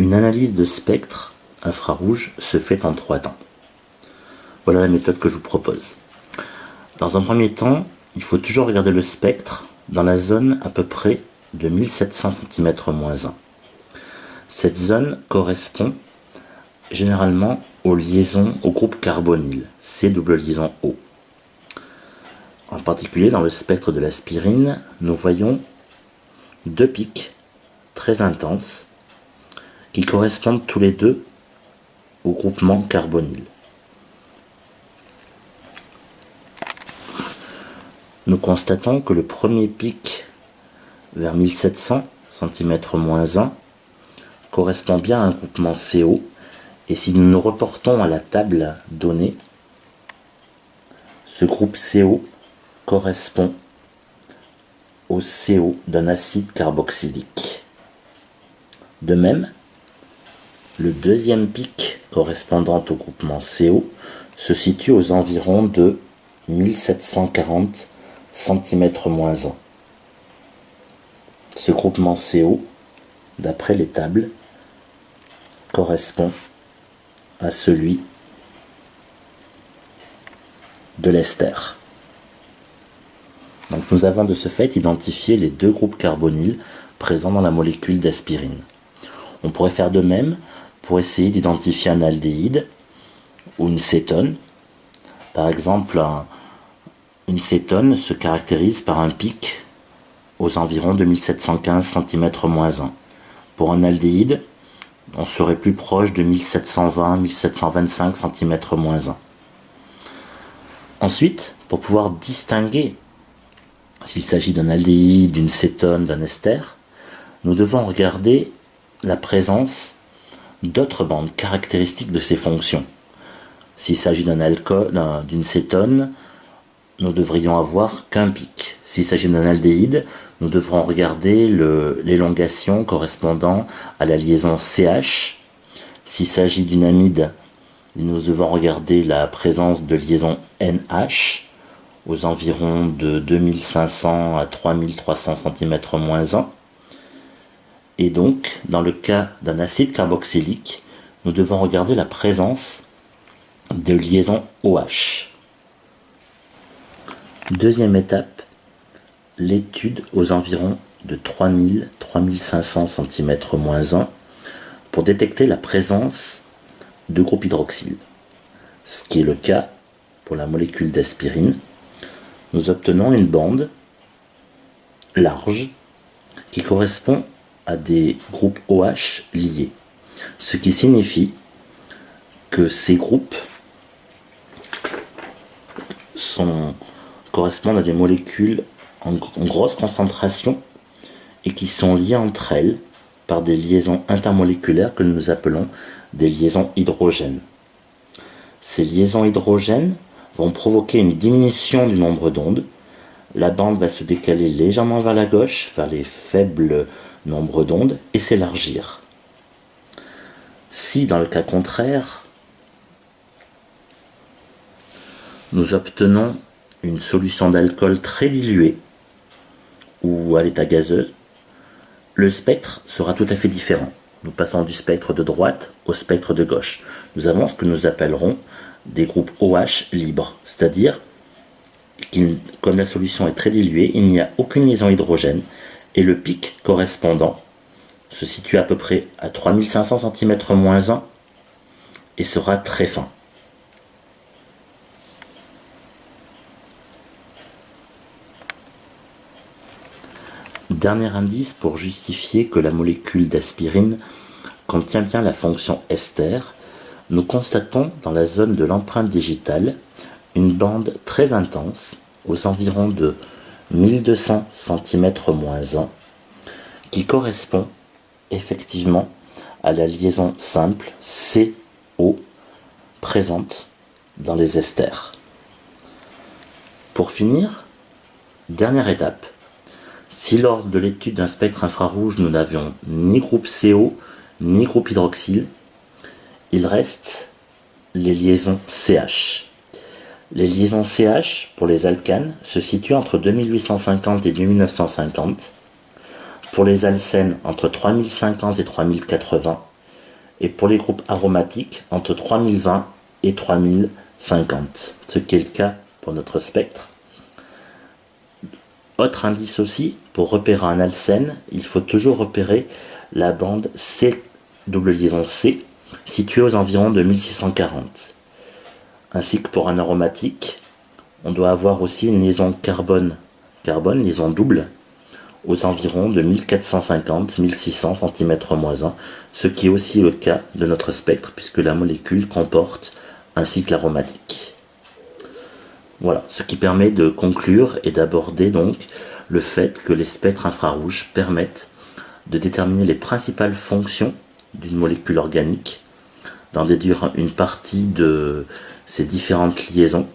Une analyse de spectre infrarouge se fait en 3 temps. Voilà la méthode que je vous propose. Dans un premier temps, il faut toujours regarder le spectre dans la zone à peu près de 1700 cm-1. Cette zone correspond généralement aux liaisons au groupe carbonyle, C double liaison O. En particulier, dans le spectre de l'aspirine, nous voyons 2 pics très intenses qui correspondent tous les deux au groupement carbonyle. Nous constatons que le premier pic vers 1700 cm-1 correspond bien à un groupement CO, et si nous nous reportons à la table donnée, ce groupe CO correspond au CO d'un acide carboxylique. De même, le deuxième pic correspondant au groupement CO se situe aux environs de 1740 cm-1. Ce groupement CO, d'après les tables, correspond à celui de l'ester. Donc nous avons de ce fait identifié les 2 groupes carbonyles présents dans la molécule d'aspirine. On pourrait faire de même pour essayer d'identifier un aldéhyde ou une cétone. Par exemple, une cétone se caractérise par un pic aux environs de 1715 cm-1. Pour un aldéhyde, on serait plus proche de 1720-1725 cm-1. Ensuite, pour pouvoir distinguer s'il s'agit d'un aldéhyde, d'une cétone, d'un ester, nous devons regarder la présence d'autres bandes caractéristiques de ces fonctions. S'il s'agit d'un alcool, d'une cétone, nous devrions avoir qu'un pic. S'il s'agit d'un aldéhyde, nous devrons regarder l'élongation correspondant à la liaison CH. S'il s'agit d'une amide, nous devons regarder la présence de liaison NH aux environs de 2500 à 3300 cm-1. Et donc, dans le cas d'un acide carboxylique, nous devons regarder la présence de liaison OH. Deuxième étape, l'étude aux environs de 3000-3500 cm-1 pour détecter la présence de groupes hydroxyle. Ce qui est le cas pour la molécule d'aspirine. Nous obtenons une bande large qui correspond à des groupes OH liés. Ce qui signifie que ces groupes correspondent à des molécules en grosse concentration et qui sont liées entre elles par des liaisons intermoléculaires que nous appelons des liaisons hydrogènes. Ces liaisons hydrogènes vont provoquer une diminution du nombre d'ondes. La bande va se décaler légèrement vers la gauche, vers les faibles nombres d'ondes, et s'élargir. Si, dans le cas contraire, nous obtenons une solution d'alcool très diluée, ou à l'état gazeux, le spectre sera tout à fait différent. Nous passons du spectre de droite au spectre de gauche. Nous avons ce que nous appellerons des groupes OH libres, c'est-à-dire comme la solution est très diluée, il n'y a aucune liaison hydrogène et le pic correspondant se situe à peu près à 3500 cm-1 et sera très fin. Dernier indice pour justifier que la molécule d'aspirine contient bien la fonction ester, nous constatons dans la zone de l'empreinte digitale une bande très intense aux environs de 1200 cm-1 qui correspond effectivement à la liaison simple CO présente dans les esters. Pour finir, dernière étape. Si lors de l'étude d'un spectre infrarouge nous n'avions ni groupe CO ni groupe hydroxyle, il reste les liaisons CH. Les liaisons CH pour les alcanes se situent entre 2850 et 2950, pour les alcènes entre 3050 et 3080, et pour les groupes aromatiques entre 3020 et 3050, ce qui est le cas pour notre spectre. Autre indice aussi, pour repérer un alcène, il faut toujours repérer la bande C, double liaison C, située aux environs de 1640. Ainsi que pour un aromatique, on doit avoir aussi une liaison carbone, liaison double, aux environs de 1450-1600 cm-1, ce qui est aussi le cas de notre spectre, puisque la molécule comporte un cycle aromatique. Voilà, ce qui permet de conclure et d'aborder donc le fait que les spectres infrarouges permettent de déterminer les principales fonctions d'une molécule organique, d'en déduire une partie de ces différentes liaisons